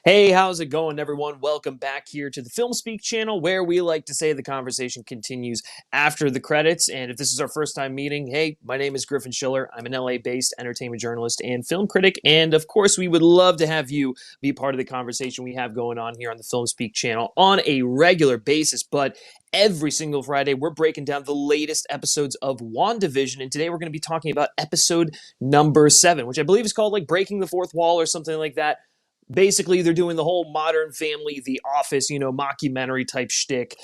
Hey, how's it going, everyone? Welcome back here to the FilmSpeak channel, where we like to say the conversation continues after the credits. And if this is our first time meeting, hey, my name is Griffin. I'm an LA-based entertainment journalist and film critic. And of course, we would love to have you be part of the conversation we have going on here on the FilmSpeak channel on a regular basis. But every single Friday, we're breaking down the latest episodes of WandaVision. And today we're going to be talking about episode number 7, which I believe is called like Breaking the Fourth Wall or something like that. Basically, they're doing the whole Modern Family, The Office, mockumentary type shtick.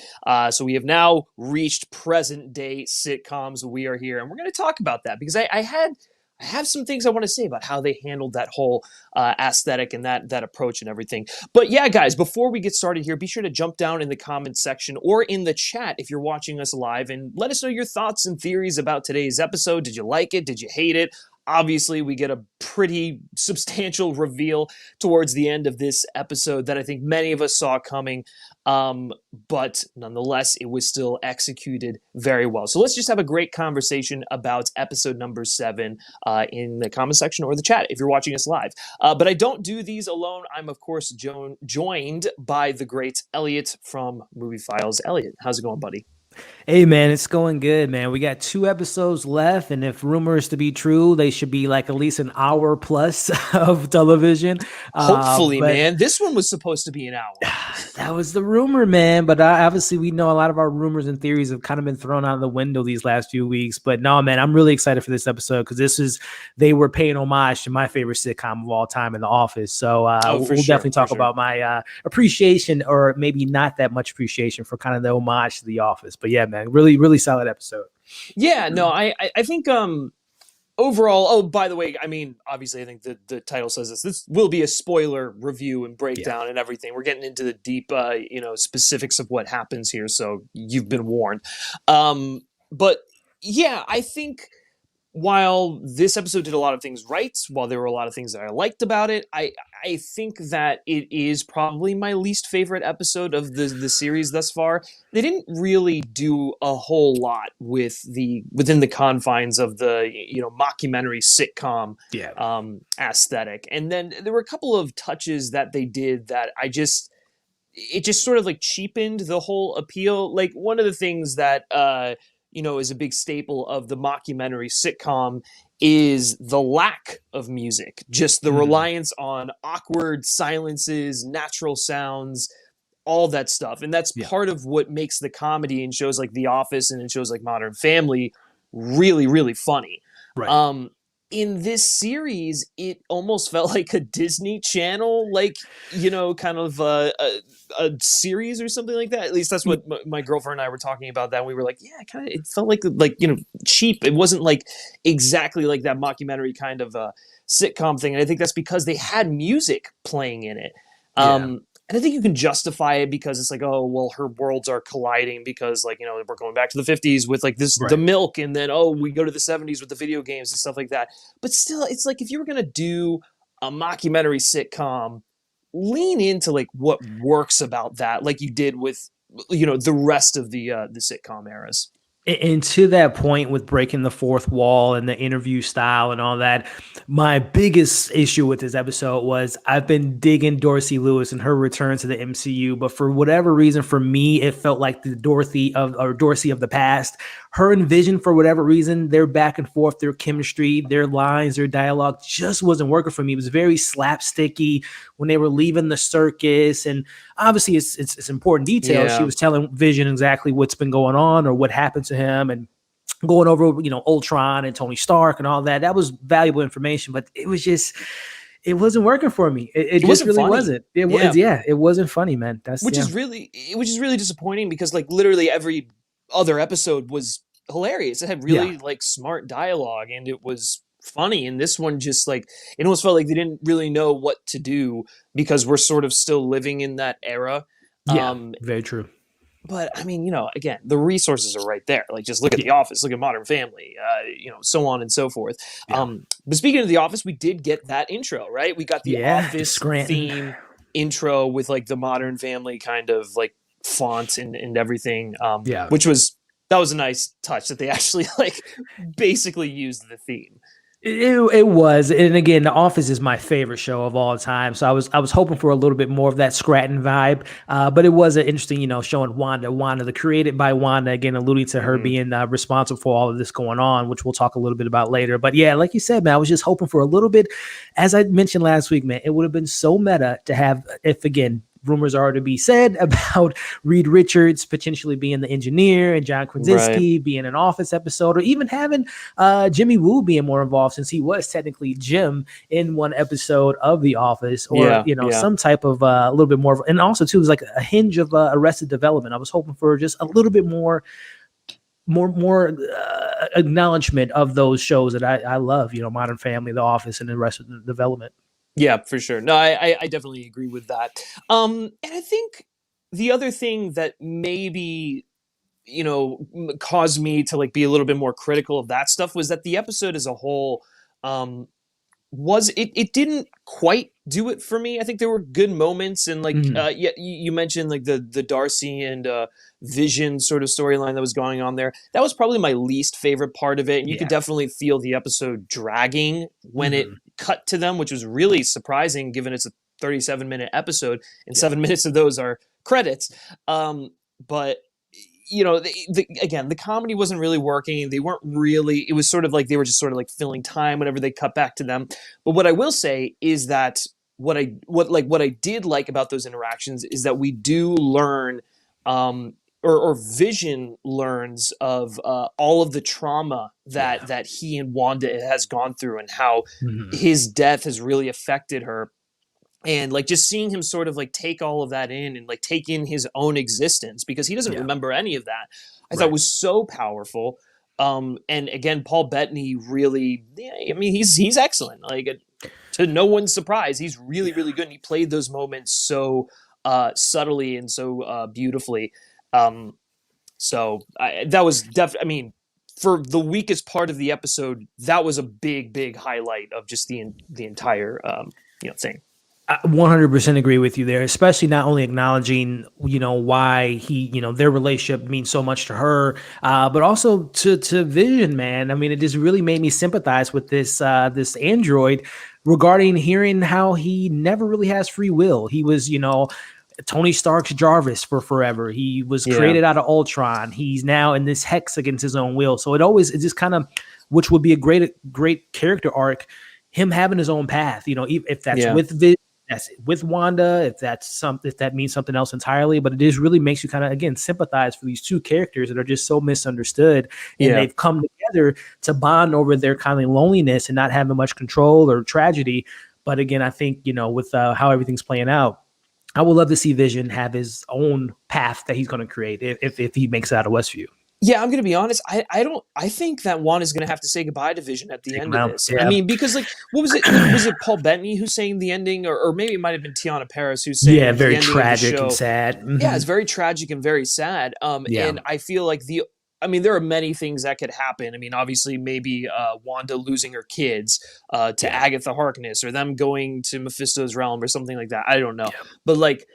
So we have now reached present day sitcoms. We are here, and we're going to talk about that because I have some things I want to say about how they handled that whole aesthetic and that approach and everything. But yeah, guys, before we get started here, be sure to jump down in the comments section or in the chat if you're watching us live and let us know your thoughts and theories about today's episode. Did you like it? Did you hate it? Obviously, we get a pretty substantial reveal towards the end of this episode that I think many of us saw coming, but nonetheless, it was still executed very well. So let's just have a great conversation about episode number 7 in the comment section or the chat if you're watching us live. But I don't do these alone. I'm, of course, joined by the great Elliott from Movie Files. Elliott, how's it going, buddy? Hey man, it's going good, man. We got 2 episodes left, and if rumors to be true, they should be like at least an hour plus of television. Hopefully, man. This one was supposed to be an hour. That was the rumor, man. But obviously, we know a lot of our rumors and theories have kind of been thrown out of the window these last few weeks. But no, man, I'm really excited for this episode because they were paying homage to my favorite sitcom of all time, in The Office. So we'll definitely talk about my appreciation, or maybe not that much appreciation, for kind of the homage to The Office. But yeah, man, really solid episode. Yeah, no, I think overall, oh, by the way, I mean, obviously I think the title says this will be a spoiler review and breakdown and everything. We're getting into the deep specifics of what happens here, so you've been warned. But yeah, I think while this episode did a lot of things right, while there were a lot of things that I liked about it, I think that it is probably my least favorite episode of the series thus far. They didn't really do a whole lot within the confines of the mockumentary sitcom aesthetic. And then there were a couple of touches that they did that it just sort of like cheapened the whole appeal. Like one of the things that is a big staple of the mockumentary sitcom is the lack of music, just the reliance on awkward silences, natural sounds, all that stuff. And that's part of what makes the comedy in shows like The Office and in shows like Modern Family really, really funny. Right. In this series, it almost felt like a Disney Channel, kind of a series or something like that. At least that's what my girlfriend and I were talking about. That and we were like, yeah, kind of. It felt like cheap. It wasn't like exactly like that mockumentary kind of sitcom thing. And I think that's because they had music playing in it. And I think you can justify it because it's like, oh, well, her worlds are colliding because we're going back to the 50s with the milk, and then, oh, we go to the 70s with the video games and stuff like that. But still, it's like if you were going to do a mockumentary sitcom, lean into what works about that, like you did with, the rest of the sitcom eras. And to that point with breaking the fourth wall and the interview style and all that, my biggest issue with this episode was I've been digging Dorothy Lewis and her return to the MCU, but for whatever reason, for me, it felt like the Dorothy of the past. Her and Vision, for whatever reason, their back and forth, their chemistry, their lines, their dialogue just wasn't working for me. It was very slapsticky when they were leaving the circus, and obviously it's important details. Yeah. She was telling Vision exactly what's been going on or what happened to him, and going over Ultron and Tony Stark and all that. That was valuable information, but it wasn't working for me. It just really wasn't. It wasn't funny, man. Which is really disappointing because literally every other episode was hilarious. It had really smart dialogue and it was funny. And this one just it almost felt like they didn't really know what to do because we're sort of still living in that era. Yeah, very true. But I mean, again, the resources are right there. Just look at The Office, look at Modern Family, so on and so forth. Yeah. But speaking of The Office, we did get that intro, right? We got the Office theme intro with the Modern Family kind of font and everything. That was a nice touch that they actually basically used the theme. It was, and again, The Office is my favorite show of all time. So I was hoping for a little bit more of that Scranton vibe, but it was an interesting, showing Wanda, the created by Wanda, again alluding to her being responsible for all of this going on, which we'll talk a little bit about later. But yeah, like you said, man, I was just hoping for a little bit, as I mentioned last week, man. It would have been so meta to have, if again, rumors are to be said about Reed Richards potentially being the engineer and John Krasinski being an Office episode, or even having Jimmy Woo being more involved, since he was technically Jim in one episode of The Office, or some type of a little bit more. And also too, it was like a hinge of Arrested Development. I was hoping for just a little bit more acknowledgement of those shows that I love, Modern Family, The Office, and the rest of the development. Yeah, for sure. No, I definitely agree with that. And I think the other thing that maybe, caused me to like be a little bit more critical of that stuff was that the episode as a whole, it didn't quite do it for me. I think there were good moments, and like you mentioned like the Darcy and Vision sort of storyline that was going on there. That was probably my least favorite part of it, and you could definitely feel the episode dragging when it cut to them, which was really surprising given it's a 37-minute episode and 7 minutes of those are credits. But again, the comedy wasn't really working. They weren't really, it was sort of like they were just sort of like filling time whenever they cut back to them. But what I will say is that what I did like about those interactions is that we do learn, or Vision learns of all of the trauma that he and Wanda has gone through, and how his death has really affected her. And like just seeing him sort of like take all of that in and like take in his own existence, because he doesn't remember any of that, I thought was so powerful. And again, Paul Bettany really, I mean, he's excellent. Like to no one's surprise, he's really, really good. And he played those moments so subtly and so beautifully. So that was definitely, I mean, for the weakest part of the episode, that was a big, big highlight of just the entire, thing. I 100% agree with you there, especially not only acknowledging, why he, their relationship means so much to her, but also to Vision, man. I mean, it just really made me sympathize with this android, regarding hearing how he never really has free will. He was, Tony Stark's Jarvis for forever. He was created out of Ultron. He's now in this hex against his own will. So it just kind of, which would be a great character arc, him having his own path, if that's with Vision, that's with Wanda, if that means something else entirely. But it just really makes you kind of, again, sympathize for these two characters that are just so misunderstood, and they've come together to bond over their kind of loneliness and not having much control or tragedy. But again, I think, with how everything's playing out, I would love to see Vision have his own path that he's going to create if he makes it out of Westview. Yeah, I'm going to be honest. I think that Wanda's going to have to say goodbye to Vision at the end of this. Yeah. I mean, because like, what was it? Was it Paul Bettany who's saying the ending, or maybe it might have been Tiana Paris who's saying the very ending tragic of the show. And sad. Mm-hmm. Yeah, it's very tragic and very sad. And I feel like there are many things that could happen. I mean, obviously, maybe Wanda losing her kids to Agatha Harkness, or them going to Mephisto's realm, or something like that. I don't know, but like.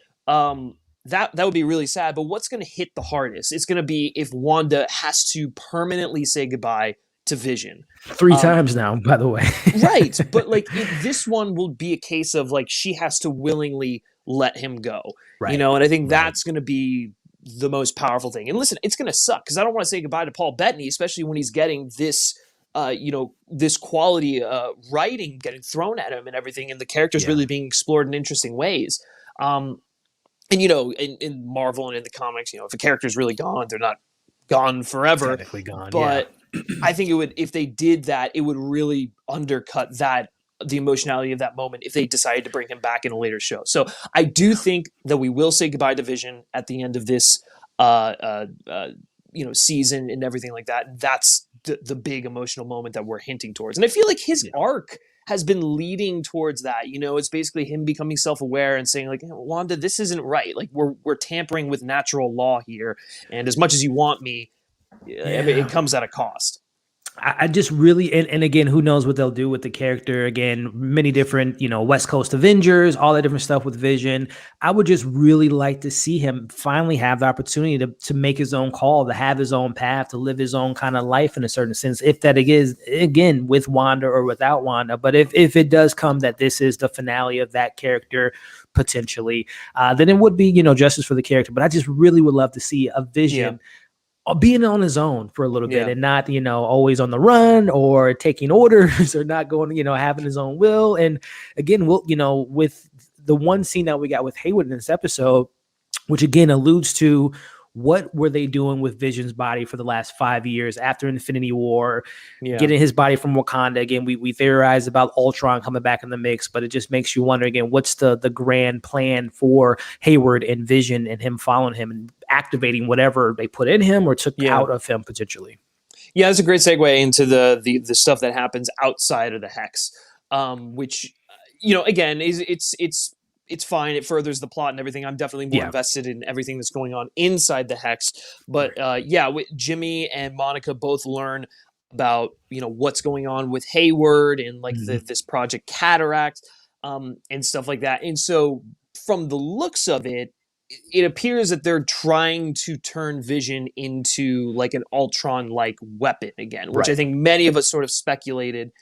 That would be really sad. But what's going to hit the hardest? It's going to be if Wanda has to permanently say goodbye to Vision. 3 times now, by the way. Right. But like this one will be a case of like she has to willingly let him go. Right. And I think that's going to be the most powerful thing. And listen, it's going to suck because I don't want to say goodbye to Paul Bettany, especially when he's getting this this quality writing getting thrown at him and everything, and the characters really being explored in interesting ways. And, in Marvel and in the comics, if a character is really gone, they're not gone forever. Technically gone, but I think it would, if they did that, it would really undercut the emotionality of that moment if they decided to bring him back in a later show. So I do think that we will say goodbye to Vision at the end of this, season and everything like that. And that's the big emotional moment that we're hinting towards. And I feel like his arc has been leading towards that. It's basically him becoming self-aware and saying like, Wanda, this isn't right. Like we're tampering with natural law here. And as much as you want me, it comes at a cost. I just really, and again, who knows what they'll do with the character. Again, many different, West Coast Avengers, all that different stuff with Vision. I would just really like to see him finally have the opportunity to make his own call, to have his own path, to live his own kind of life in a certain sense. If that is, again, with Wanda or without Wanda. But if it does come that this is the finale of that character, potentially, then it would be, justice for the character. But I just really would love to see a Vision being on his own for a little bit and not, always on the run or taking orders or not going, having his own will. And again, with the one scene that we got with Hayward in this episode, which again alludes to what were they doing with Vision's body for the last 5 years after Infinity War, getting his body from Wakanda. Again, we theorized about Ultron coming back in the mix, but it just makes you wonder again, what's the grand plan for Hayward and Vision and him following him and activating whatever they put in him or took out of him potentially. Yeah, that's a great segue into the stuff that happens outside of the Hex, which, again, it's fine. It furthers the plot and everything. I'm definitely more invested in everything that's going on inside the Hex. But Jimmy and Monica both learn about, what's going on with Hayward and like this Project Cataract and stuff like that. And so from the looks of it, it appears that they're trying to turn Vision into like an Ultron-like weapon again, which I think many of us sort of speculated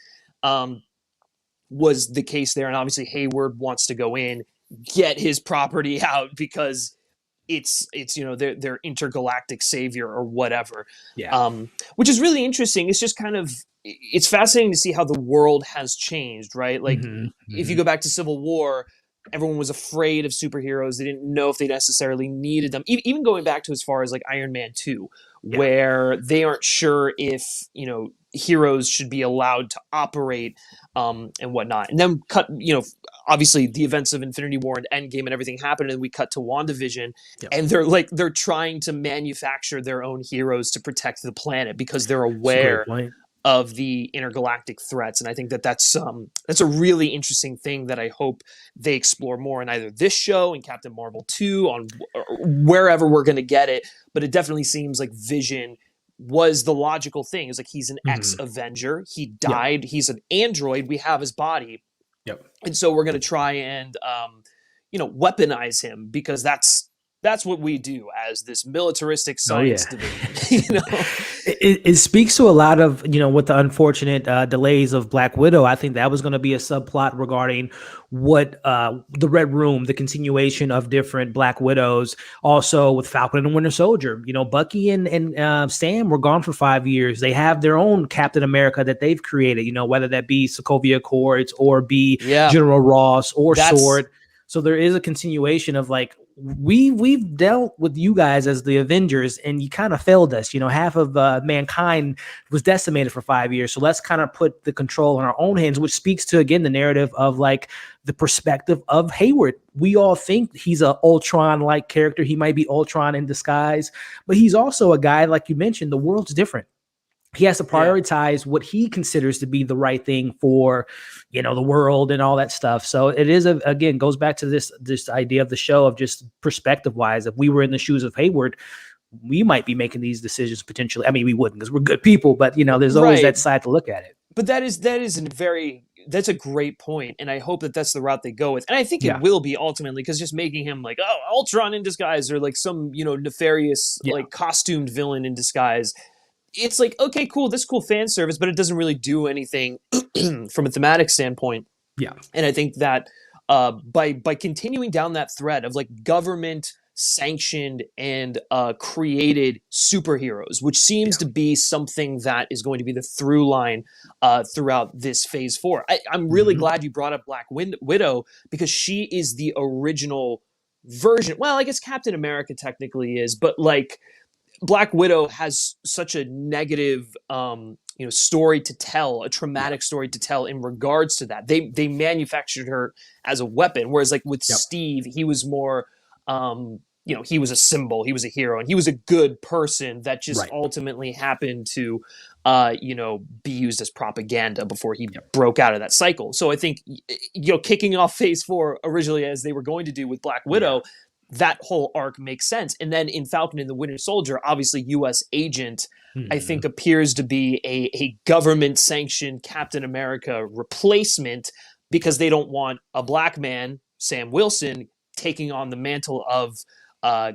was the case there. And obviously Hayward wants to go in, get his property out because it's their intergalactic savior or whatever. Which is really interesting. It's just it's fascinating to see how the world has changed, right? Like if you go back to Civil War, everyone was afraid of superheroes. They didn't know if they necessarily needed them. Even going back to as far as like Iron Man 2, where they aren't sure if, heroes should be allowed to operate and whatnot. And then obviously the events of Infinity War and Endgame and everything happened, and we cut to WandaVision, and they're trying to manufacture their own heroes to protect the planet because they're aware of the intergalactic threats. And I think that's a really interesting thing that I hope they explore more in either this show, in Captain Marvel 2, on wherever we're going to get it. But it definitely seems like Vision was the logical thing. It's like he's an ex-Avenger. He died. He's an android. We have his body. And so we're going to try and, weaponize him because that's what we do as this militaristic science division. It speaks to a lot of, with the unfortunate delays of Black Widow. I think that was going to be a subplot regarding what the Red Room, the continuation of different Black Widows, also with Falcon and Winter Soldier. Bucky and Sam were gone for 5 years. They have their own Captain America that they've created, whether that be Sokovia Accords or be General Ross or Sword. So there is a continuation of like, we've dealt with you guys as the Avengers and you kind of failed us. Half of mankind was decimated for 5 years. So let's kind of put the control in our own hands, which speaks to, again, the narrative of like the perspective of Hayward. We all think he's a Ultron-like character. He might be Ultron in disguise, but he's also a guy, like you mentioned, the world's different. He has to prioritize what he considers to be the right thing for, the world and all that stuff. So it is, again, goes back to this idea of the show of just perspective wise. If we were in the shoes of Hayward, we might be making these decisions potentially. I mean, we wouldn't because we're good people, but there's always that side to look at it. But that's a great point. And I hope that that's the route they go with. And I think it will be ultimately, because just making him like, Ultron in disguise or like some, nefarious, like costumed villain in disguise. It's like, okay, cool. This is cool fan service, but it doesn't really do anything from a thematic standpoint. And I think that by continuing down that thread of like government sanctioned and created superheroes, which seems to be something that is going to be the through line throughout this phase 4. I'm really glad you brought up Black Widow because she is the original version. Well, I guess Captain America technically is, but like Black Widow has such a negative story to tell, a traumatic story to tell in regards to that. They manufactured her as a weapon, whereas like with Steve, he was more he was a symbol, he was a hero, and he was a good person that just ultimately happened to be used as propaganda before he broke out of that cycle. So I think kicking off phase 4 originally as they were going to do with Black Widow, that whole arc makes sense. And then in Falcon and the Winter Soldier, obviously U.S. agent I think appears to be a government-sanctioned Captain America replacement because they don't want a black man, Sam Wilson, taking on the mantle of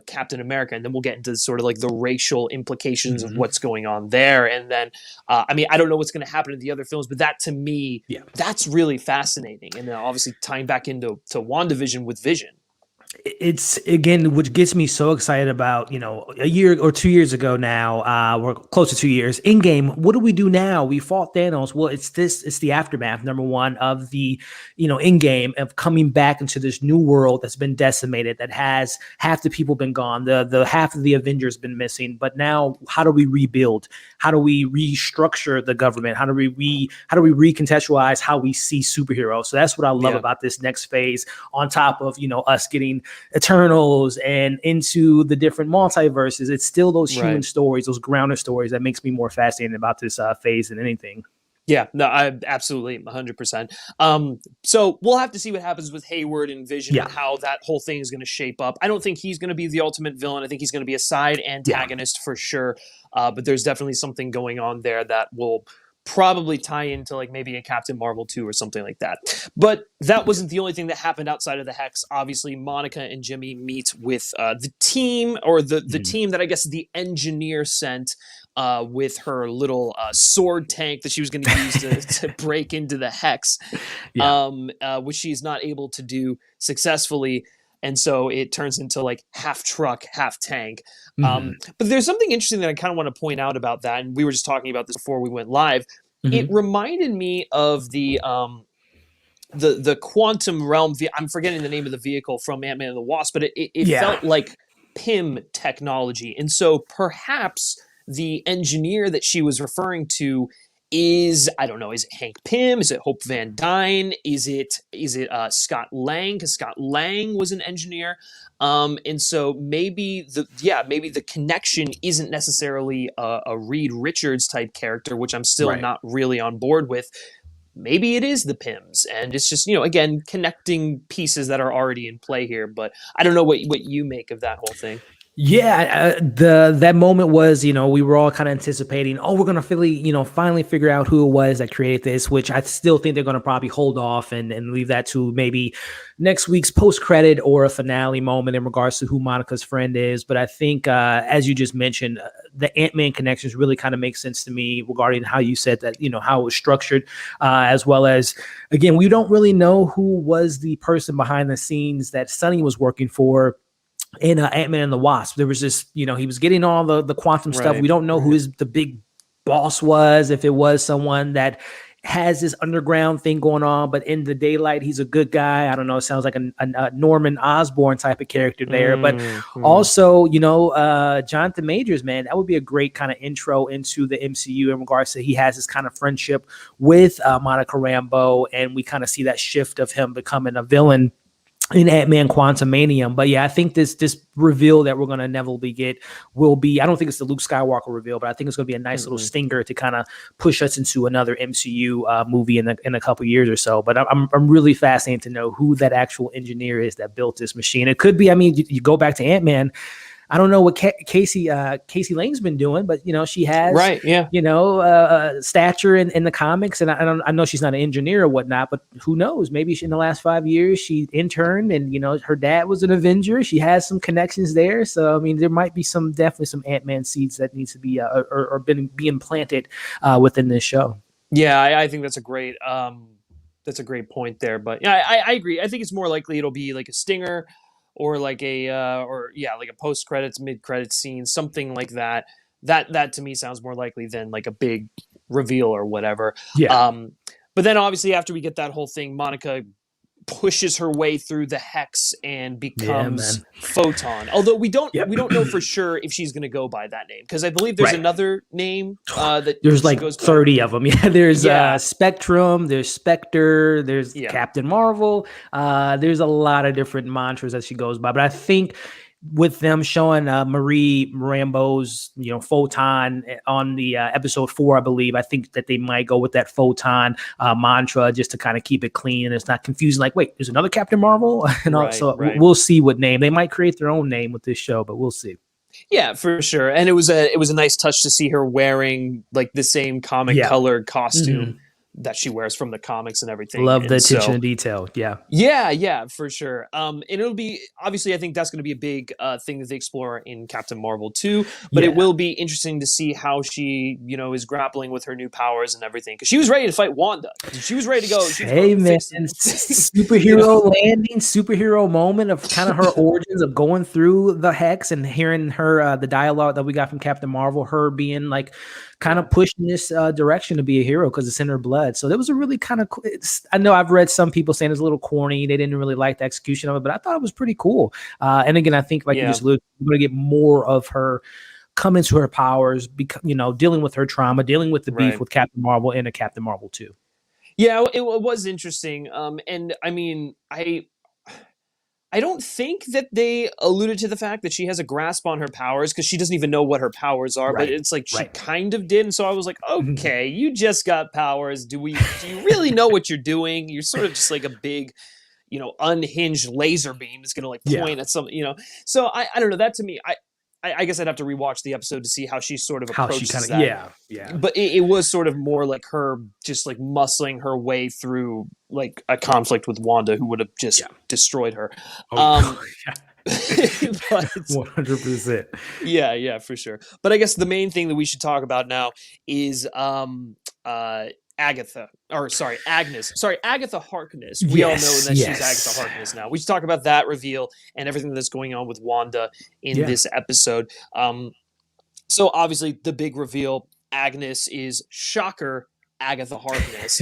Captain America. And then we'll get into sort of like the racial implications of what's going on there. And then, I mean, I don't know what's going to happen in the other films, but that to me, that's really fascinating. And then obviously tying back into WandaVision with Vision. It's again, which gets me so excited about, a year or 2 years ago now, we're close to 2 years in game. What do we do now? We fought Thanos. Well, it's the aftermath, number one, of the, in game of coming back into this new world that's been decimated, that has half the people been gone, the half of the Avengers been missing. But now how do we rebuild? How do we restructure the government? How do we recontextualize how we see superheroes? So that's what I love about this next phase, on top of, us getting Eternals and into the different multiverses. It's still those human stories, those grounded stories, that makes me more fascinated about this phase than anything. Yeah, no, I absolutely 100%. So we'll have to see what happens with Hayward and Vision and how that whole thing is going to shape up. I don't think he's going to be the ultimate villain. I think he's going to be a side antagonist for sure. But there's definitely something going on there that will probably tie into like maybe a Captain Marvel 2 or something like that. But that wasn't the only thing that happened outside of the Hex. Obviously, Monica and Jimmy meet with the team, or the team that I guess the engineer sent with her little sword tank that she was going to use to break into the Hex, which she's not able to do successfully. And so it turns into like half truck, half tank. But there's something interesting that I kind of want to point out about that. And we were just talking about this before we went live. It reminded me of the quantum realm. I'm forgetting the name of the vehicle from Ant-Man and the Wasp, but it felt like PIM technology. And so perhaps the engineer that she was referring to is, I don't know, is it Hank Pym? Is it Hope Van Dyne? Is it Scott Lang? Because Scott Lang was an engineer. And so maybe the connection isn't necessarily a Reed Richards type character, which I'm still not really on board with. Maybe it is the Pyms, and it's just, again, connecting pieces that are already in play here. But I don't know what you make of that whole thing. Yeah, that moment was, we were all kind of anticipating, we're going to finally figure out who it was that created this, which I still think they're going to probably hold off and leave that to maybe next week's post-credit or a finale moment in regards to who Monica's friend is. But I think, as you just mentioned, the Ant-Man connections really kind of make sense to me regarding how you said that, how it was structured, as well as, again, we don't really know who was the person behind the scenes that Sonny was working for in Ant-Man and the Wasp. There was this, he was getting all the quantum stuff. We don't know who the big boss was, if it was someone that has this underground thing going on, but in the daylight, he's a good guy. I don't know. It sounds like a Norman Osborn type of character there. But also, Jonathan Majors, man, that would be a great kind of intro into the MCU in regards to he has this kind of friendship with Monica Rambeau, and we kind of see that shift of him becoming a villain in Ant-Man Quantumanium. But yeah, I think this reveal that we're going to inevitably get will be, I don't think it's the Luke Skywalker reveal, but I think it's going to be a nice little stinger to kind of push us into another MCU movie in a couple years or so. But I'm really fascinated to know who that actual engineer is that built this machine. It could be, I mean, you go back to Ant-Man, I don't know what Casey Lang's been doing, but she has stature in the comics, and I know she's not an engineer or whatnot, but who knows? Maybe in the last 5 years she interned, and her dad was an Avenger. She has some connections there, so I mean there might be definitely some Ant-Man seeds that needs to be or being planted within this show. Yeah, I think that's a great point there. But yeah, I agree. I think it's more likely it'll be like a stinger, or like a post-credits, mid-credits scene, something like that. That to me sounds more likely than like a big reveal or whatever. Yeah. But then obviously after we get that whole thing, Monica pushes her way through the Hex and becomes Photon. Although we don't know for sure if she's going to go by that name, because I believe there's another name that there's like 30 of them. Yeah, there's Spectrum, there's Spectre, there's Captain Marvel. There's a lot of different mantras that she goes by, but I think with them showing Marie Rambeau's, Photon on the episode 4, I believe, I think that they might go with that Photon mantra just to kind of keep it clean and it's not confusing. Like, wait, there's another Captain Marvel, and also we'll see what name they might create their own name with this show, but we'll see. Yeah, for sure. And it was a nice touch to see her wearing like the same comic Yeah. colored Hmm. costume that she wears from the comics and everything. Love the And attention so to detail. Yeah. yeah, yeah, for sure. And it'll be obviously I think that's going to be a big thing that they explore in Captain Marvel too. But it Yeah. will be interesting to see how she, is grappling with her new powers and everything. Because she was ready to fight Wanda. She was ready to go. She was Hey going to man, fix superhero landing, superhero moment of kind of her origins of going through the hex and hearing her the dialogue that we got from Captain Marvel, her being like kind Yeah, of pushing this direction to be a hero because it's in her blood. So that was a really kind of I know I've read some people saying it's a little corny, they didn't really like the execution of it, but I thought it was pretty cool. And again, I think like you yeah, just alluded, we're gonna get more of her coming to her powers, dealing with her trauma, dealing with the beef right. with Captain Marvel and a Captain Marvel 2. Yeah, it was interesting. And I mean, I don't think that they alluded to the fact that she has a grasp on her powers because she doesn't even know what her powers are, but Right. it's like she Right. kind of did. And so I was like, Mhm. okay, you just got powers. Do you really know what you're doing? You're sort of just like a big, unhinged laser beam that's gonna like Yeah. point at something. So I don't know. That to me, I guess I'd have to rewatch the episode to see how she sort of How she approaches kinda that. yeah. But it was sort of more like her just like muscling her way through like a conflict with Wanda, who would have just Yeah. destroyed her. Oh, Um, yeah. but 100%. yeah, yeah, for sure. But I guess the main thing that we should talk about now is Agatha Harkness. We all know that she's Agatha Yes. Harkness now. We should talk about that reveal and everything that's going on with Wanda in Yeah. this episode. So obviously the big reveal, Agnes is shocker Agatha Harkness,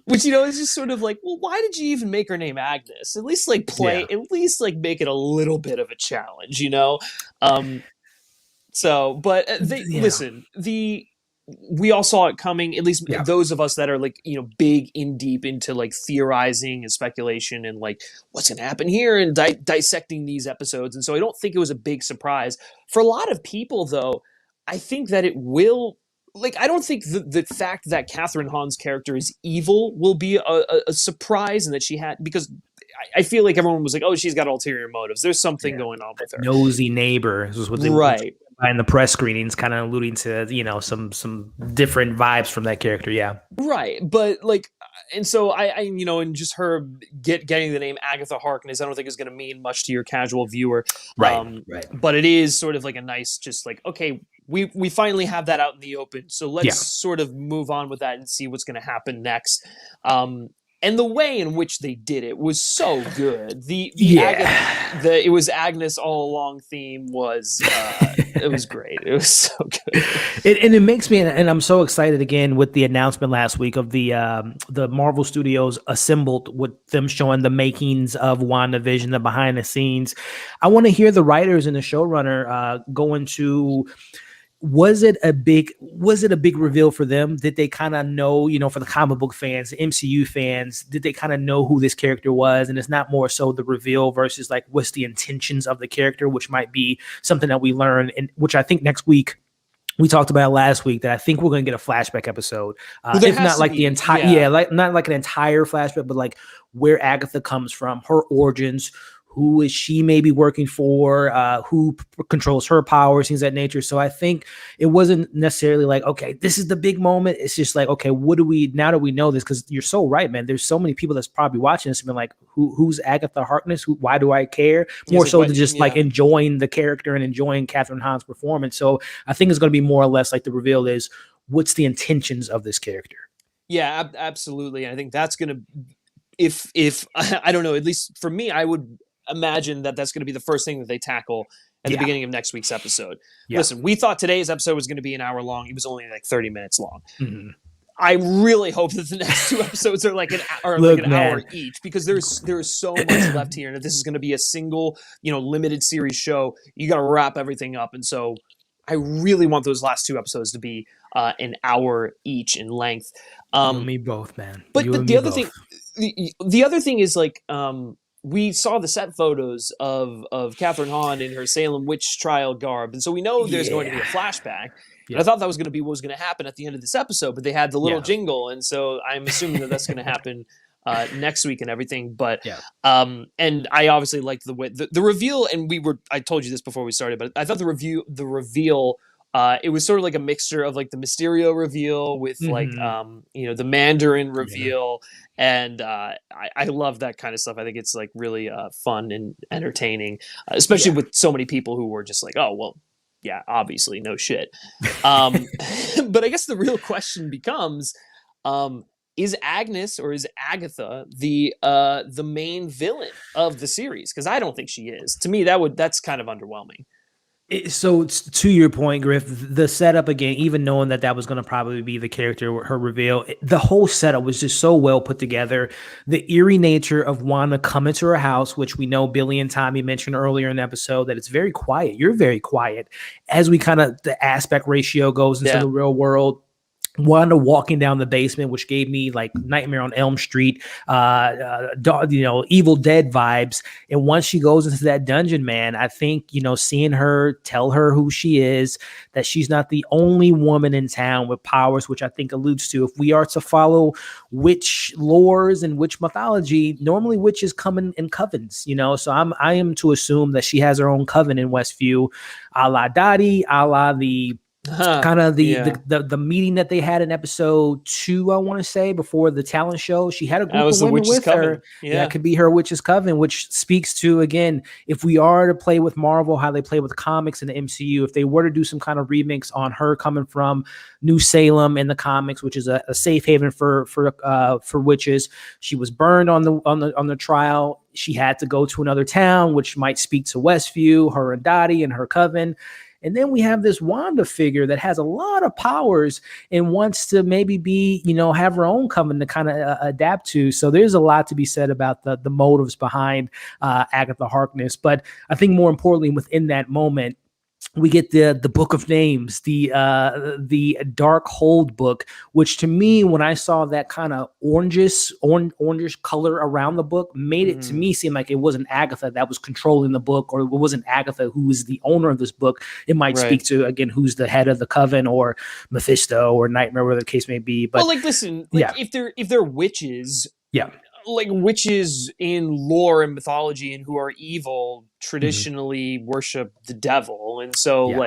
which is just sort of like, well, why did you even make her name Agnes? At least like Yeah. make it a little bit of a challenge. Um, so, but they Yeah. listen. We all saw it coming. At least Yeah. those of us that are like big in deep into like theorizing and speculation and like what's gonna happen here and dissecting these episodes. And so I don't think it was a big surprise for a lot of people, though. I think that it will. Like, I don't think the fact that Kathryn Hahn's character is evil will be a surprise, and that she had because I feel like everyone was like, oh, she's got ulterior motives. There's something Yeah. going on with her, Nosy neighbor is what they right? in the press screenings, kind of alluding to, some different vibes from that character. Yeah. Right, but like, and so and just her getting the name Agatha Harkness, I don't think is going to mean much to your casual viewer. Right. Right. But it is sort of like a nice, just like, okay, we finally have that out in the open, so let's Yeah. sort of move on with that and see what's going to happen next. And the way in which they did it was so good. It was Agnes all along theme was it was great. It was so good. It makes me, and I'm so excited again with the announcement last week of the Marvel Studios assembled with them showing the makings of WandaVision, the behind the scenes. I want to hear the writers and the showrunner go into. Was it a big reveal for them? Did they kind of know, for the comic book fans, the MCU fans, did they kind of know who this character was? And it's not more so the reveal versus like what's the intentions of the character, which might be something that we learn, and which I think next week we talked about last week that I think we're going to get a flashback episode, if not like the entire, like not like an entire flashback, but like where Agatha comes from, her origins. Who is she maybe working for? Who controls her powers, things of that nature. So I think it wasn't necessarily like, okay, this is the big moment. It's just like, okay, now that we know this? Because you're so right, man. There's so many people that's probably watching this and been like, who's Agatha Harkness? Why do I care? More so than just like enjoying the character and enjoying Kathryn Hahn's performance. So I think it's going to be more or less like the reveal is what's the intentions of this character. Yeah, absolutely. And I think that's going to, if I don't know, at least for me, I would imagine that that's going to be the first thing that they tackle at the beginning of next week's episode. Yeah. Listen, we thought today's episode was going to be an hour long. It was only like 30 minutes long. Mm-hmm. I really hope that the next two episodes are like an hour each, because there is so much left here, and if this is going to be a single, limited series show, you got to wrap everything up. And so I really want those last two episodes to be an hour each in length. You and me both, man. But the other thing is like, we saw the set photos of Kathryn Hahn in her Salem witch trial garb, and so we know there's going to be a flashback. Yeah. I thought that was going to be what was going to happen at the end of this episode, but they had the little jingle, and so I'm assuming that that's going to happen next week and everything. But Yeah. and I obviously liked the way the reveal, and I told you this before we started, but I thought the reveal. It was sort of like a mixture of like the Mysterio reveal with like the Mandarin reveal, and I love that kind of stuff. I think it's like really fun and entertaining, especially with so many people who were just like, oh well, yeah, obviously no shit. But I guess the real question becomes, is Agnes or is Agatha the main villain of the series? Because I don't think she is. To me, that's kind of underwhelming. So to your point, Griff, the setup again, even knowing that was going to probably be the character, her reveal, the whole setup was just so well put together. The eerie nature of Wanda coming to her house, which we know Billy and Tommy mentioned earlier in the episode, that it's very quiet. You're very quiet as we the aspect ratio goes into the real world. Wanda walking down the basement, which gave me like Nightmare on Elm Street, Evil Dead vibes. And once she goes into that dungeon, man, I think, seeing her tell her who she is, that she's not the only woman in town with powers, which I think alludes to, if we are to follow witch lores and witch mythology, normally witches come in covens, so I am to assume that she has her own coven in Westview, a la Dottie, a la the kind of the meeting that they had in episode 2, I want to say, before the talent show. She had a group of women with her. Yeah, it could be her witch's coven, which speaks to, again, if we are to play with Marvel, how they play with comics in the MCU, if they were to do some kind of remix on her coming from New Salem in the comics, which is a safe haven for witches. She was burned on the trial. She had to go to another town, which might speak to Westview, her and Dottie and her coven. And then we have this Wanda figure that has a lot of powers and wants to maybe be, have her own coven to kind of adapt to. So there's a lot to be said about the motives behind Agatha Harkness. But I think more importantly, within that moment, we get the Book of Names, the Dark Hold book, which to me, when I saw that kind of orangish color around the book, made it to me seem like it wasn't Agatha that was controlling the book, or it wasn't Agatha who was the owner of this book. It might speak to, again, who's the head of the coven, or Mephisto or Nightmare, whatever the case may be. But listen, if they're witches, like witches in lore and mythology and who are evil traditionally worship the devil. And so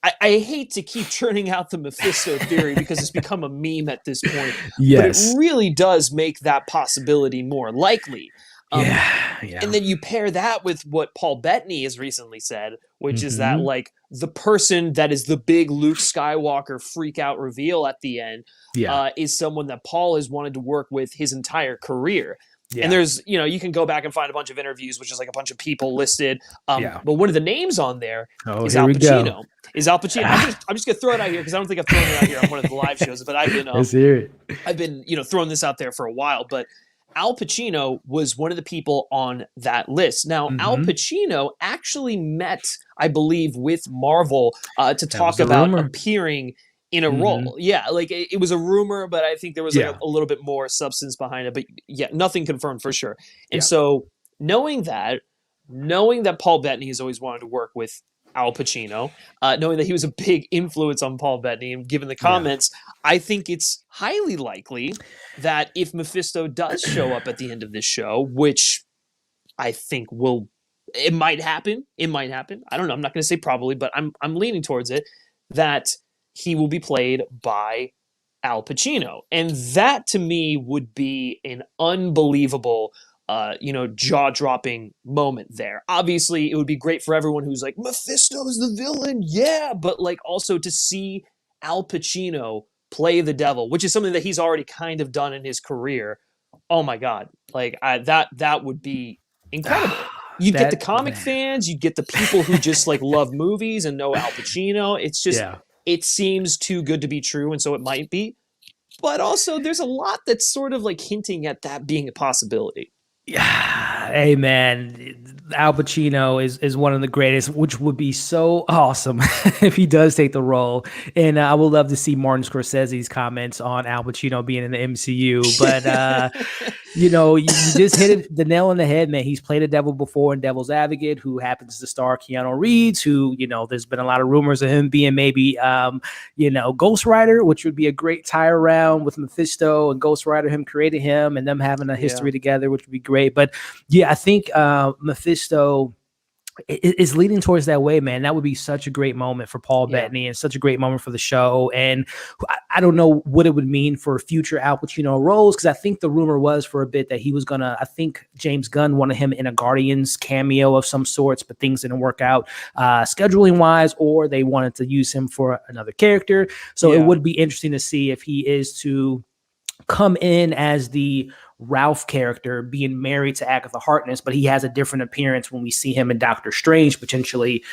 I hate to keep churning out the Mephisto theory because it's become a meme at this point. Yes. But it really does make that possibility more likely. And then you pair that with what Paul Bettany has recently said, which is that like the person that is the big Luke Skywalker freak out reveal at the end is someone that Paul has wanted to work with his entire career. And there's, you can go back and find a bunch of interviews, which is like a bunch of people listed. But one of the names on there is Al Pacino. I'm just going to throw it out here because I don't think I've thrown it out here on one of the live shows, but I've been throwing this out there for a while. But Al Pacino was one of the people on that list. Now, Al Pacino actually met, I believe, with Marvel to talk about appearing in a role. Yeah, like it was a rumor, but I think there was like a little bit more substance behind it. But nothing confirmed for sure. And so knowing that Paul Bettany has always wanted to work with Al Pacino, knowing that he was a big influence on Paul Bettany, and given the comments, I think it's highly likely that if Mephisto does show up at the end of this show, which I think it might happen. I don't know. I'm not going to say probably, but I'm leaning towards it, that he will be played by Al Pacino. And that to me would be an unbelievable jaw-dropping moment there. Obviously, it would be great for everyone who's like, Mephisto is the villain, but like also to see Al Pacino play the devil, which is something that he's already kind of done in his career. Oh my God. Like that would be incredible. You'd get the comic fans, you'd get the people who just like love movies and know Al Pacino. It's just, it seems too good to be true, and so it might be. But also, there's a lot that's sort of like hinting at that being a possibility. Yeah, hey man, Al Pacino is one of the greatest, which would be so awesome if he does take the role. And I would love to see Martin Scorsese's comments on Al Pacino being in the MCU. But You just hit the nail on the head, man. He's played a devil before in Devil's Advocate, who happens to star Keanu Reeves, who, there's been a lot of rumors of him being maybe, Ghost Rider, which would be a great tie around with Mephisto and Ghost Rider, him creating him and them having a history together, which would be great. But yeah, I think Mephisto is leading towards that way, man. That would be such a great moment for Paul Bettany and such a great moment for the show. And I don't know what it would mean for future Al Pacino roles, because I think the rumor was for a bit that he was I think James Gunn wanted him in a Guardians cameo of some sorts, but things didn't work out scheduling wise, or they wanted to use him for another character. So it would be interesting to see if he is to come in as the Ralph character, being married to Agatha Harkness, but he has a different appearance when we see him in Doctor Strange potentially,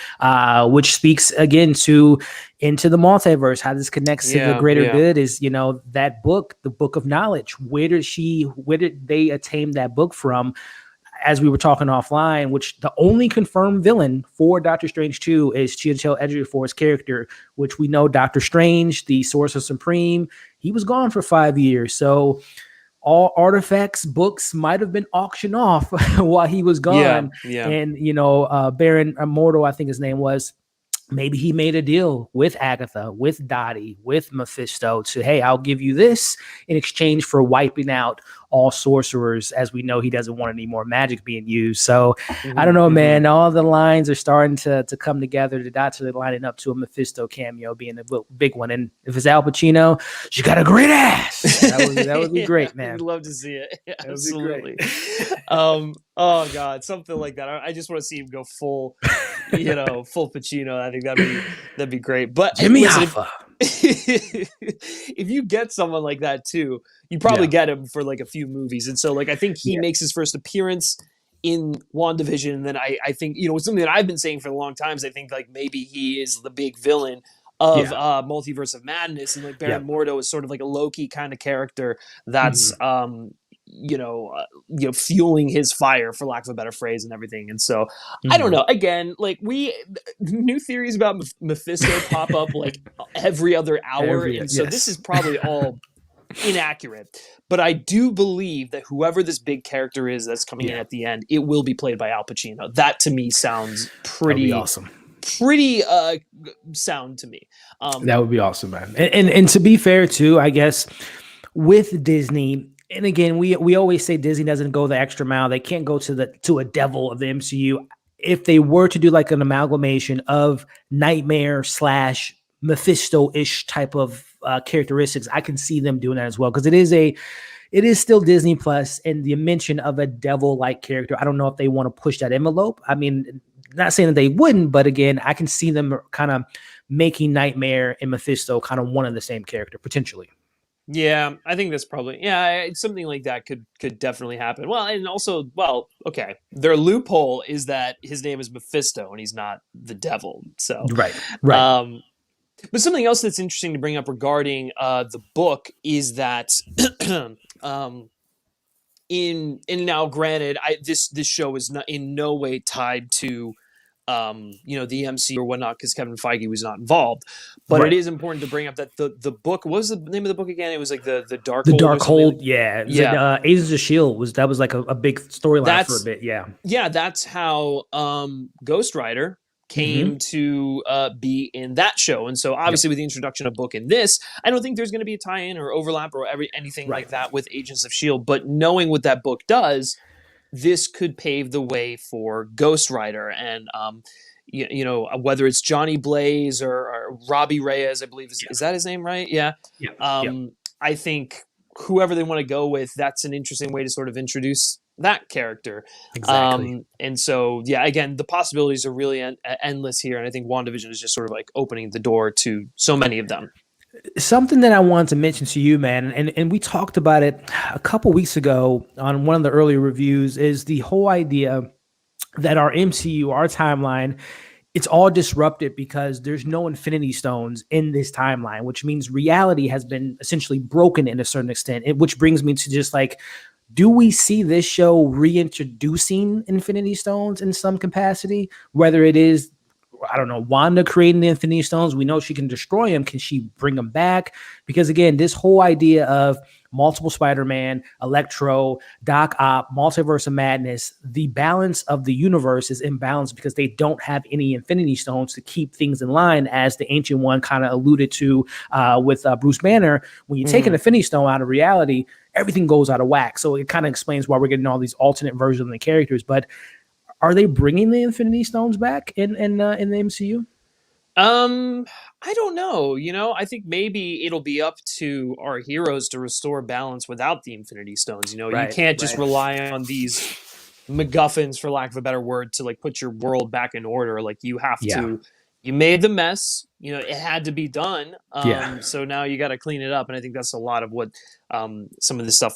which speaks again to Into the Multiverse. How this connects to the greater good is, that book, the Book of Knowledge. Where did they attain that book from? As we were talking offline, which the only confirmed villain for Doctor Strange 2 is Chiwetel Ejiofor's character, which we know Doctor Strange, the Sorcerer Supreme, he was gone for 5 years. So all artifacts, books might have been auctioned off while he was gone. And, Baron Immortal, I think his name was, maybe he made a deal with Agatha, with Dottie, with Mephisto to, hey, I'll give you this in exchange for wiping out all sorcerers, as we know he doesn't want any more magic being used. So I don't know, man. All the lines are starting to come together. The dots are lining up to a Mephisto cameo being a big one. And if it's Al Pacino, she got a great ass. That would be great, man. I'd love to see it. Yeah, absolutely. Oh God, something like that. I just want to see him go full, full Pacino. I think that'd be great. But Jimmy listen, Hoffa. If you get someone like that too, you probably get him for like a few movies. And so like I think he makes his first appearance in WandaVision, and then I think something that I've been saying for a long time is I think like maybe he is the big villain of Multiverse of Madness, and like Baron Mordo is sort of like a Loki kind of character that's fueling his fire, for lack of a better phrase, and everything. And so I don't know, again, like new theories about Mephisto pop up like every other hour, so this is probably all inaccurate, but I do believe that whoever this big character is that's coming in at the end, it will be played by Al Pacino. That to me sounds pretty awesome, pretty sound to me. That would be awesome, man. And to be fair too, I guess with Disney, and again, we always say Disney doesn't go the extra mile. They can't go to a devil of the MCU. If they were to do like an amalgamation of Nightmare / Mephisto-ish type of characteristics, I can see them doing that as well, because it is still Disney Plus, and the mention of a devil-like character, I don't know if they want to push that envelope. I mean, not saying that they wouldn't, but again, I can see them kind of making Nightmare and Mephisto kind of one and the same character potentially. Yeah, I think that's probably something like that could definitely happen. Well, and also, okay, their loophole is that his name is Mephisto and he's not the devil. So right. But something else that's interesting to bring up regarding the book is that in now, granted, this show is not in no way tied to the MCU or whatnot, because Kevin Feige was not involved. But it is important to bring up that the book, what was the name of the book again? It was like the Dark Hold. The Dark Hold, Like, Agents of S.H.I.E.L.D. was like a big storyline for a bit, Yeah, that's how Ghost Rider came to be in that show. And so obviously with the introduction of book in this, I don't think there's going to be a tie-in or overlap or anything like that with Agents of S.H.I.E.L.D. But knowing what that book does, this could pave the way for Ghost Rider and whether it's Johnny Blaze or Robbie Reyes, I believe is that his name, right? I think whoever they want to go with, that's an interesting way to sort of introduce that character. Exactly. And so again, the possibilities are really endless here, and I think WandaVision is just sort of like opening the door to so many of them. Something that I wanted to mention to you, man, and we talked about it a couple weeks ago on one of the earlier reviews, is the whole idea that our MCU, our timeline, it's all disrupted because there's no Infinity Stones in this timeline, which means reality has been essentially broken in a certain extent, which brings me to just like, do we see this show reintroducing Infinity Stones in some capacity? Whether it is, I don't know, Wanda creating the Infinity Stones, we know she can destroy them. Can she bring them back? Because again, this whole idea of multiple Spider-Man, Electro, Doc Ock, Multiverse of Madness. The balance of the universe is imbalanced because they don't have any Infinity Stones to keep things in line, as the Ancient One kind of alluded to with Bruce Banner. When you take an Infinity Stone out of reality, everything goes out of whack. So it kind of explains why we're getting all these alternate versions of the characters. But are they bringing the Infinity Stones back in the MCU? I don't know. I think maybe it'll be up to our heroes to restore balance without the Infinity Stones. You can't just rely on these MacGuffins, for lack of a better word, to like put your world back in order. Like you have to. You made the mess. It had to be done. So now you got to clean it up, and I think that's a lot of what some of this stuff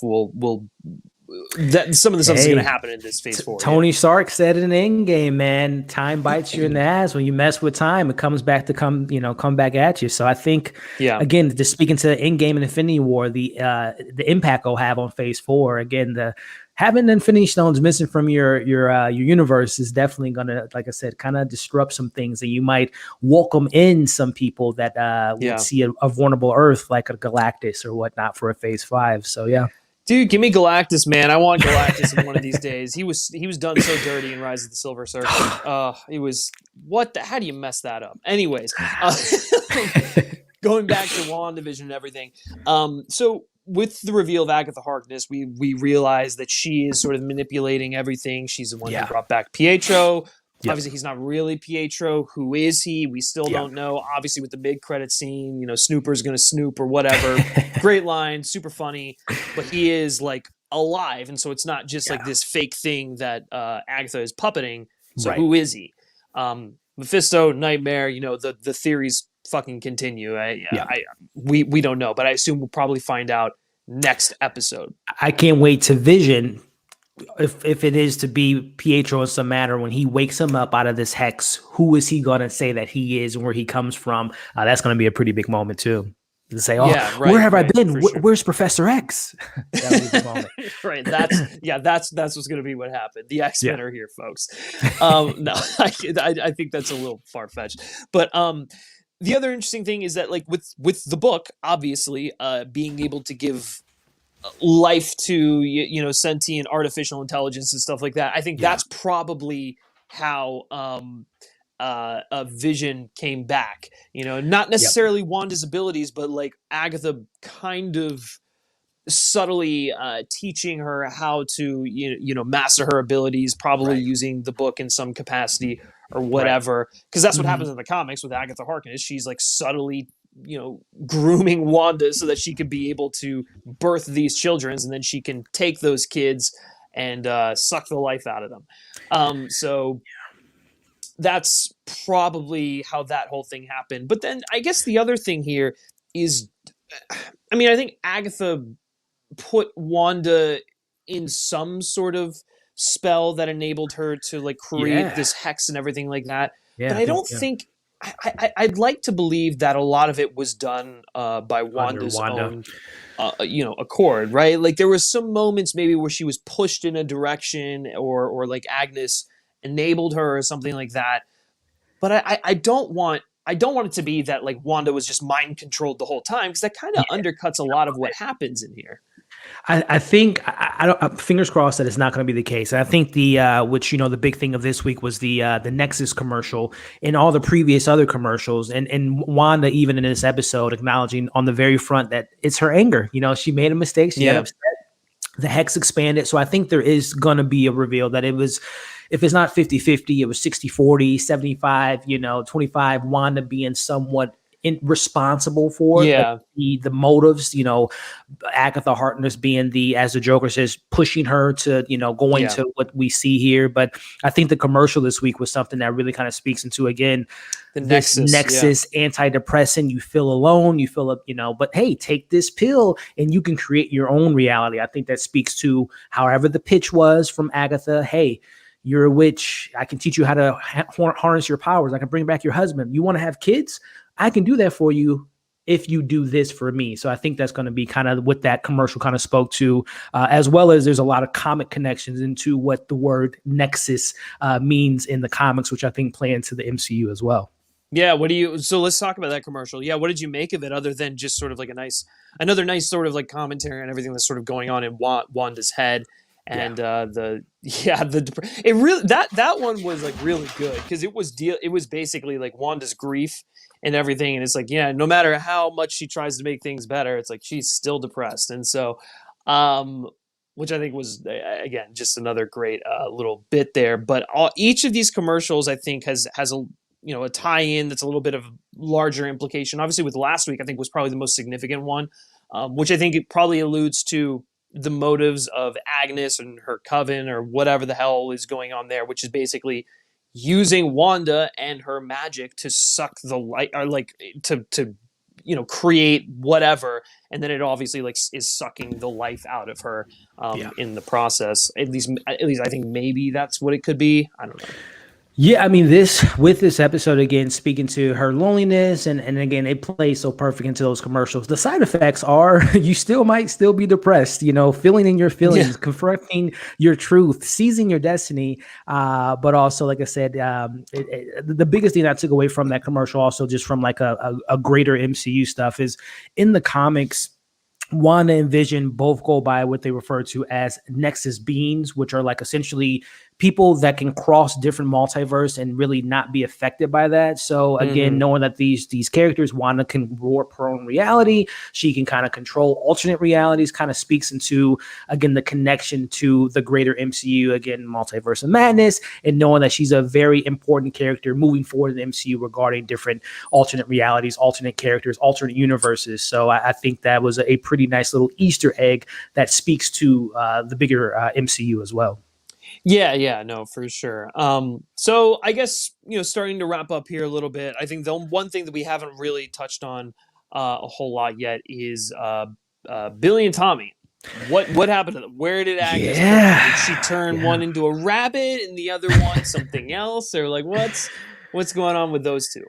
some of the stuff is going to happen in this phase 4. Tony Stark said it in Endgame, man. Time bites you in the ass. When you mess with time, it comes back to come back at you. So I think, again, just speaking to Endgame and Infinity War, the impact it'll have on phase 4. Again, having the Infinity Stones missing from your universe is definitely going to, like I said, kind of disrupt some things, and you might welcome in some people that would see a vulnerable Earth like a Galactus or whatnot for a phase 5. So yeah. Dude, give me Galactus, man. I want Galactus in one of these days. He was done so dirty in Rise of the Silver Surfer. It was how do you mess that up? Anyways, going back to WandaVision and everything. So with the reveal of Agatha Harkness, we realize that she is sort of manipulating everything. She's the one who brought back Pietro. Yep. Obviously, he's not really Pietro. Who is he? We still don't know. Obviously, with the mid-credit scene, Snooper's going to snoop or whatever. Great line, super funny. But he is, like, alive. And so it's not just, like, this fake thing that Agatha is puppeting. So who is he? Mephisto, Nightmare, the theories fucking continue. We don't know. But I assume we'll probably find out next episode. I can't wait to Vision. If it is to be Pietro in some manner, when he wakes him up out of this hex, who is he going to say that he is and where he comes from? That's going to be a pretty big moment too. To say, where have I been? Sure. Where's Professor X? That would be the moment. Right. That's what's going to be what happened. The X-Men are here, folks. No, I think that's a little far-fetched. But the other interesting thing is that, like, with the book, obviously, being able to give life to sentient artificial intelligence and stuff like that, I think that's probably how a Vision came back. Not necessarily Wanda's abilities, but like Agatha kind of subtly teaching her how to master her abilities, probably using the book in some capacity or whatever, because that's what happens in the comics with Agatha Harkness. She's like subtly grooming Wanda so that she could be able to birth these children, and then she can take those kids and suck the life out of them. So that's probably how that whole thing happened. But then I guess the other thing here is, I think Agatha put Wanda in some sort of spell that enabled her to like create this hex and everything like that. But I don't think I'd like to believe that a lot of it was done by Wanda's own, accord, right? Like there was some moments maybe where she was pushed in a direction, or like Agnes enabled her or something like that. But I don't want it to be that like Wanda was just mind controlled the whole time, because that kind of undercuts a lot of what happens in here. I think I don't. Fingers crossed that it's not going to be the case. And I think the big thing of this week was the Nexus commercial and all the previous other commercials, and Wanda even in this episode acknowledging on the very front that it's her anger. She made a mistake. She got upset. The hex expanded. So I think there is going to be a reveal that it was, if it's not 50-50, it was 60-40, 75, 25, Wanda being somewhat responsible for the motives, Agatha Harkness being as the Joker says, pushing her to, going to what we see here. But I think the commercial this week was something that really kind of speaks into, again, the Nexus antidepressant. You feel alone, you feel, but hey, take this pill and you can create your own reality. I think that speaks to however the pitch was from Agatha. Hey, you're a witch. I can teach you how to harness your powers. I can bring back your husband. You want to have kids? I can do that for you if you do this for me. So I think that's going to be kind of what that commercial kind of spoke to, as well as there's a lot of comic connections into what the word Nexus means in the comics, which I think play into the MCU as well. Yeah, so let's talk about that commercial. Yeah, what did you make of it other than just sort of like another nice sort of like commentary on everything that's sort of going on in Wanda's head Yeah. and it really that one was like really good because it was basically like Wanda's grief and everything, and it's like, yeah, no matter how much she tries to make things better, it's like she's still depressed. And so which I think was again just another great little bit there. But each of these commercials I think has a a tie-in that's a little bit of larger implication. Obviously, with last week, I think was probably the most significant one, which I think it probably alludes to the motives of Agnes and her coven or whatever the hell is going on there, which is basically using Wanda and her magic to suck the light, or like to create whatever, and then it obviously like is sucking the life out of her in the process. At least I think maybe that's what it could be. I don't know. Yeah, I mean, this episode again, speaking to her loneliness, and again, it plays so perfect into those commercials. The side effects are you might still be depressed, feeling in your feelings, confronting your truth, seizing your destiny. But also, like I said, the biggest thing I took away from that commercial, also just from like a greater MCU stuff, is in the comics, Wanda and Vision both go by what they refer to as Nexus Beans, which are like essentially people that can cross different multiverse and really not be affected by that. So again, knowing that these characters, Wanda can warp her own reality, she can kind of control alternate realities, kind of speaks into, again, the connection to the greater MCU, again, multiverse of madness, and knowing that she's a very important character moving forward in the MCU regarding different alternate realities, alternate characters, alternate universes. So I think that was a pretty nice little Easter egg that speaks to the bigger MCU as well. Yeah, no, for sure. So I guess, starting to wrap up here a little bit, I think the one thing that we haven't really touched on a whole lot yet is Billy and Tommy. What happened to them? Where did Agnes go? Did she turn one into a rabbit and the other one something else? Or like what's going on with those two?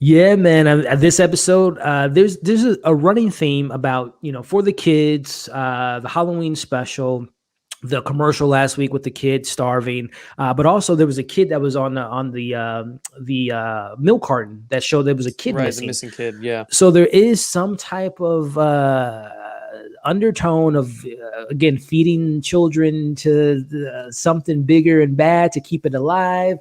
Yeah, man. This episode, there's a running theme about, for the kids, the Halloween special, the commercial last week with the kid starving, but also there was a kid that was on the milk carton that showed there was a kid missing. The missing kid, yeah. So there is some type of undertone of again feeding children to something bigger and bad to keep it alive.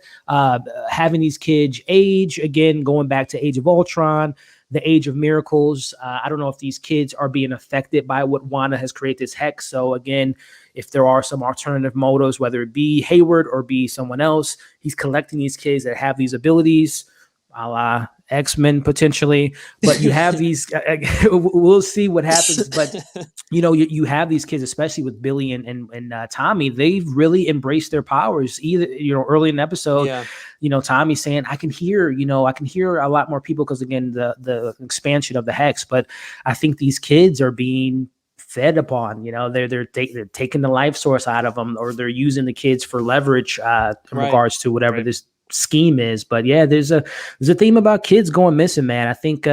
Having these kids age, again going back to Age of Ultron, the Age of Miracles. I don't know if these kids are being affected by what Wanda has created, this hex. So again, if there are some alternative motives, whether it be Hayward or be someone else, he's collecting these kids that have these abilities, a la X-Men potentially. But you have these, we'll see what happens. But, you have these kids, especially with Billy and Tommy, they've really embraced their powers. Either, early in the episode, Tommy saying, I can hear a lot more people because, again, the expansion of the hex. But I think these kids are being fed upon, they're taking the life source out of them, or they're using the kids for leverage in regards to whatever this scheme is. But yeah, there's a theme about kids going missing, man. I think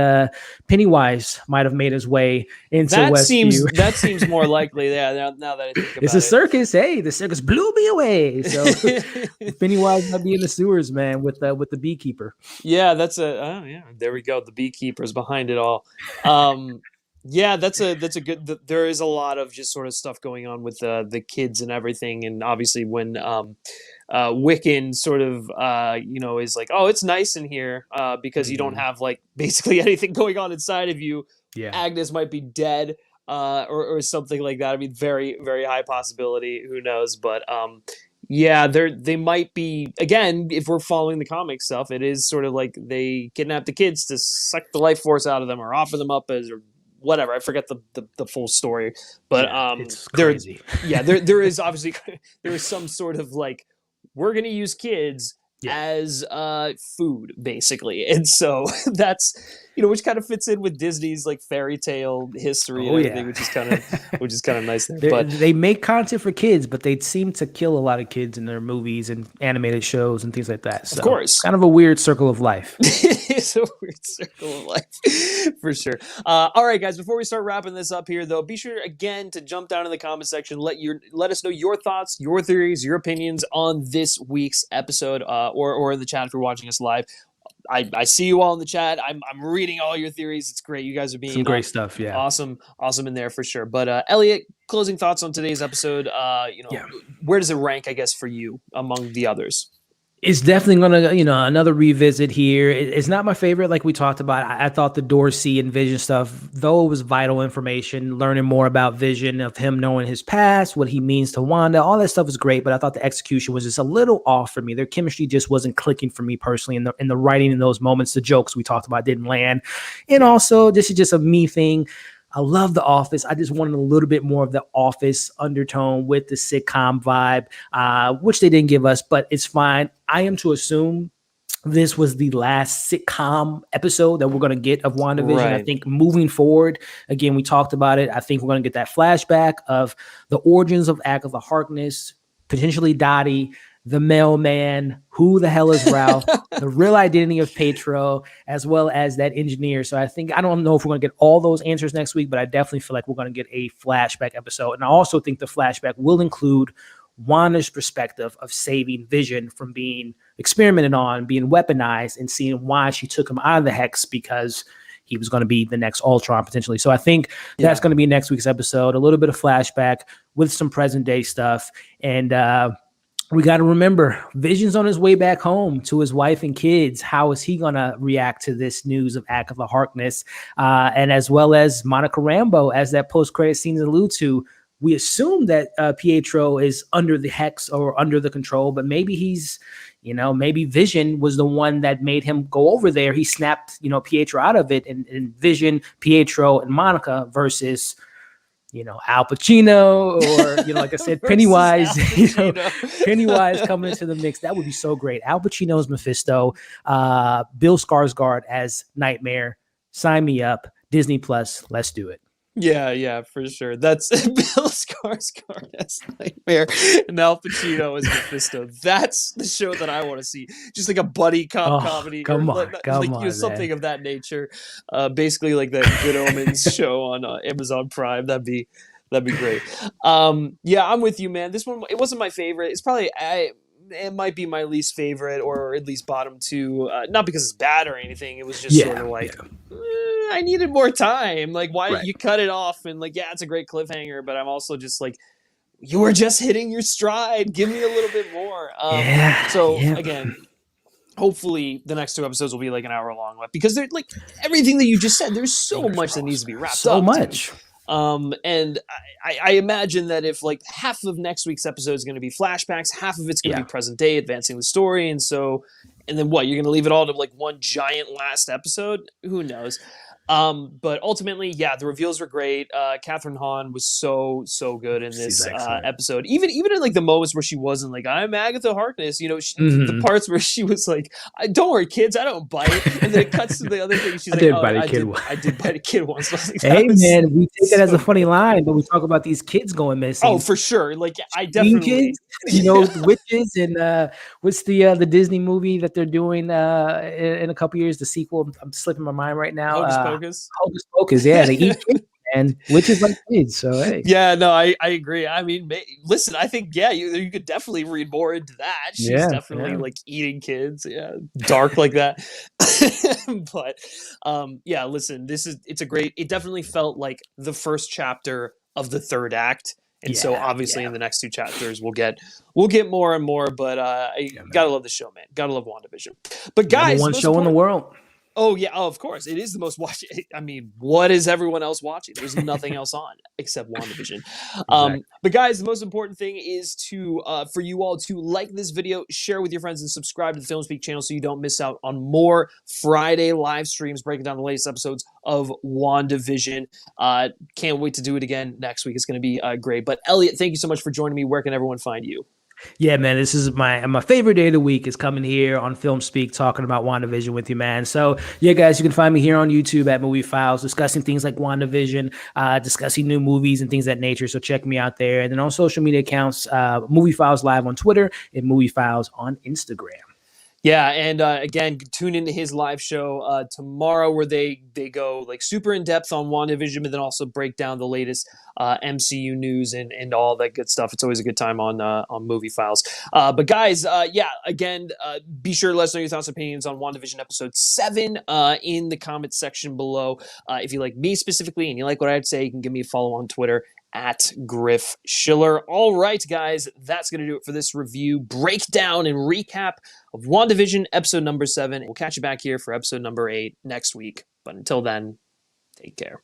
Pennywise might have made his way into Westview. That seems more likely. Yeah, now that I think about it. It's a circus. Hey, the circus blew me away. So Pennywise might be in the sewers, man, with the beekeeper. Yeah, there we go. The beekeeper's behind it all. Yeah, that's a good. There is a lot of just sort of stuff going on with the kids and everything, and obviously when Wiccan sort of is like, oh, it's nice in here because you don't have like basically anything going on inside of you. Yeah, Agnes might be dead or something like that. I mean, very very high possibility. Who knows? But yeah, they might be, again, if we're following the comic stuff, it is sort of like they kidnap the kids to suck the life force out of them or offer them up as, or whatever. I forget the full story, but it's crazy. there is obviously there is some sort of like, we're going to use kids as food basically, and so that's which kind of fits in with Disney's like fairy tale history and everything, which is kind of nice there. But they make content for kids, but they seem to kill a lot of kids in their movies and animated shows and things like that. So, of course, kind of a weird circle of life. It's a weird circle of life for sure. All right, guys, before we start wrapping this up here, though, be sure again to jump down in the comment section, let us know your thoughts, your theories, your opinions on this week's episode, or in the chat if you're watching us live. I see you all in the chat. I'm reading all your theories. It's great. You guys are being some great stuff. Yeah, awesome in there for sure. But Elliott, closing thoughts on today's episode. Where does it rank, I guess, for you among the others? It's definitely going to, another revisit here. It's not my favorite, like we talked about. I thought the Darcy and Vision stuff, though it was vital information, learning more about Vision, of him knowing his past, what he means to Wanda, all that stuff was great, but I thought the execution was just a little off for me. Their chemistry just wasn't clicking for me personally, in the writing in those moments. The jokes we talked about didn't land. And also, this is just a me thing. I love The Office. I just wanted a little bit more of the Office undertone with the sitcom vibe, which they didn't give us, but it's fine. I am to assume this was the last sitcom episode that we're going to get of WandaVision. Right. I think moving forward, again, we talked about it. I think we're going to get that flashback of the origins of Agatha Harkness, potentially Dottie, the mailman, who the hell is Ralph, the real identity of Petro, as well as that engineer. So I don't know if we're going to get all those answers next week, but I definitely feel like we're going to get a flashback episode. And I also think the flashback will include Wanda's perspective of saving Vision from being experimented on, being weaponized, and seeing why she took him out of the Hex, because he was going to be the next Ultron potentially. So I think that's going to be next week's episode, a little bit of flashback with some present day stuff. And, we got to remember, Vision's on his way back home to his wife and kids. How is he going to react to this news of Agatha Harkness? And as well as Monica Rambeau, as that post-credit scene alludes to, we assume that Pietro is under the Hex or under the control, but maybe he's, maybe Vision was the one that made him go over there. He snapped, Pietro out of it, and Vision, Pietro, and Monica versus Al Pacino, or, like I said, Pennywise, Pennywise coming into the mix. That would be so great. Al Pacino's Mephisto, Bill Skarsgård as Nightmare. Sign me up. Disney Plus. Let's do it. Yeah, for sure. That's Bill Skarsgård as Nightmare and Al Pacino as Mephisto. That's the show that I want to see. Just like a buddy cop comedy, come on, something of that nature. Basically, like that Good Omens show on Amazon Prime. That'd be great. Yeah, I'm with you, man. This one, it wasn't my favorite. It's probably it might be my least favorite, or at least bottom two. Not because it's bad or anything. It was just sort of like. I needed more time. Like, why you cut it off? And like, yeah, it's a great cliffhanger, but I'm also just like, you were just hitting your stride. Give me a little bit more. Again, hopefully the next two episodes will be like an hour long, because they're like everything that you just said. There's so much that needs to be wrapped up. So much. And I imagine that if like half of next week's episode is going to be flashbacks, half of it's going to be present day, advancing the story, and then what? You're going to leave it all to like one giant last episode? Who knows? But ultimately, the reveals were great. Kathryn Hahn was so good in this episode. Even in like the moments where she wasn't like, I'm Agatha Harkness, the parts where she was like, don't worry, kids, I don't bite. And then it cuts to the other thing. She's I did bite a kid once. Like, hey man, we take that as a funny line, but we talk about these kids going missing. Oh, for sure. Like I definitely, kids, witches, and what's the Disney movie that they're doing in a couple years? The sequel. I'm slipping my mind right now. Hocus Pocus, yeah, they eat kids, and witches like kids. So hey, no, I agree. I mean, listen, I think you could definitely read more into that. She's definitely like eating kids, dark like that. But listen, it's a great. It definitely felt like the first chapter of the third act. And so obviously in the next two chapters we'll get more and more. But gotta love the show, man. Gotta love WandaVision. But guys, number one show in the world. Oh, yeah. Oh, of course. It is the most watched. I mean, what is everyone else watching? There's nothing else on except WandaVision. Exactly. But guys, the most important thing is for you all to like this video, share with your friends, and subscribe to the FilmSpeak channel so you don't miss out on more Friday live streams breaking down the latest episodes of WandaVision. Can't wait to do it again next week. It's going to be great. But Elliott, thank you so much for joining me. Where can everyone find you? Yeah, man, this is my favorite day of the week is coming here on FilmSpeak talking about WandaVision with you, man. So, yeah, guys, you can find me here on YouTube at Movie Files discussing things like WandaVision, discussing new movies and things of that nature. So check me out there. And then on social media accounts, Movie Files Live on Twitter and Movie Files on Instagram. Yeah, and again, tune into his live show tomorrow, where they go like super in depth on WandaVision, but then also break down the latest MCU news and all that good stuff. It's always a good time on Movie Files. But guys, yeah, again, be sure to let us know your thoughts and opinions on WandaVision episode 7 in the comments section below. If you like me specifically and you like what I had to say, you can give me a follow on Twitter at Griff Schiller. All right, guys, that's going to do it for this review, breakdown, and recap of WandaVision episode number 7. We'll catch you back here for episode number 8 next week. But until then, take care.